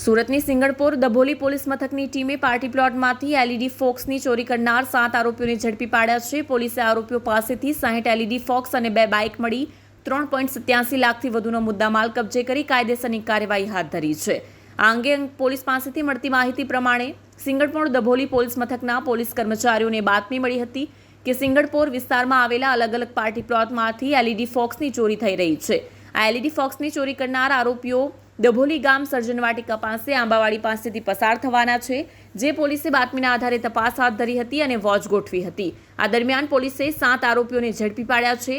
સુરતની સિંગણપોર દભોલી પોલીસ મથકની ટીમે પાર્ટી પ્લોટમાંથી એલઈડી ફોક્સની ચોરી કરનાર 7 આરોપીઓને ઝડપી પાડ્યા છે. પોલીસે આરોપીઓ પાસેથી 60 એલઈડી ફોક્સ અને 2 બાઇક મળી 3.87 લાખથી વધુનો મુદ્દામાલ કબજે કરી કાયદેસરની કાર્યવાહી હાથ ધરી છે. આ અંગે પોલીસ પાસેથી મળતી માહિતી પ્રમાણે સિંગણપોર દભોલી પોલીસ મથકના પોલીસ કર્મચારીઓને બાતમી મળી હતી કે સિંગણપોર વિસ્તારમાં આવેલા અલગ અલગ પાર્ટી પ્લોટમાંથી એલઈડી ફોક્સની ચોરી થઈ રહી છે. આ એલઈડી ફોક્સની ચોરી કરનાર આરોપીઓ દભોલી ગામ સર્જન વાટિકા પાસે આંબાવાડી પાસેથી પસાર થવાના છે, જે પોલીસે બાતમીના આધારે તપાસ હાથ ધરી હતી અને વોચ ગોઠવી હતી. આ દરમિયાન પોલીસે 7 આરોપીઓને ઝડપી પાડ્યા છે,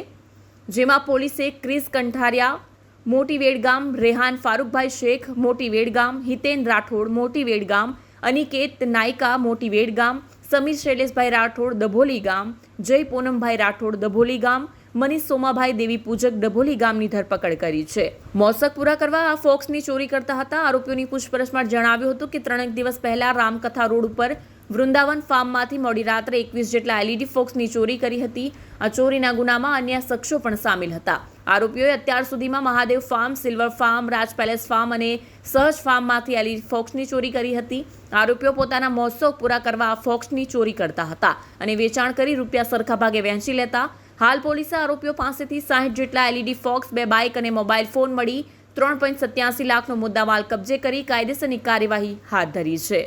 જેમાં પોલીસે ક્રિસ કંઠારિયા, મોટી વેડગામ, રેહાન ફારૂકભાઈ શેખ, મોટી વેડગામ, હિતેન રાઠોડ, મોટી વેડગામ, અનિકેત નાયકા, મોટી વેડગામ, સમીર શૈલેષભાઈ રાઠોડ, દભોલી ગામ, જય પૂનમભાઈ રાઠોડ, દભોલી ગામ, મનીષ સોમાભાઈ દેવી પૂજક, દભોલી ગામની ધરપકડ કરી છે. મોસક પૂરા કરવા આ ફોક્સની ચોરી કરતા હતા. આરોપીઓની પૂછપરછમાં જણાવ્યું હતું કે 3 દિવસ પહેલા રામકથા રોડ ઉપર વૃંદાવન ફાર્મમાંથી મોડી રાત્રે 21 જેટલા એલઈડી ફોક્સની ચોરી કરી હતી. આ ચોરીના ગુનામાં અન્ય શખ્સો પણ સામેલ હતા. આરોપીઓએ અત્યાર સુધીમાં મહાદેવ ફાર્મ, સિલ્વર ફાર્મ, રાજ પેલેસ ફાર્મ અને સહજ ફાર્મમાંથી એલઈડી ફોક્સની ચોરી કરી હતી. આરોપીઓ પોતાના મહોત્સવ પૂરા કરવા આ ફોક્સની ચોરી કરતા હતા અને વેચાણ કરી રૂપિયા સરખા ભાગે વહેંચી લેતા. હાલ પોલીસે આરોપીઓ પાસેથી 60 જેટલા એલઈડી ફોક્સ, 2 બાઇક અને મોબાઈલ ફોન મળી 3.87 લાખનો મુદ્દામાલ કબજે કરી કાયદેસરની કાર્યવાહી હાથ ધરી છે.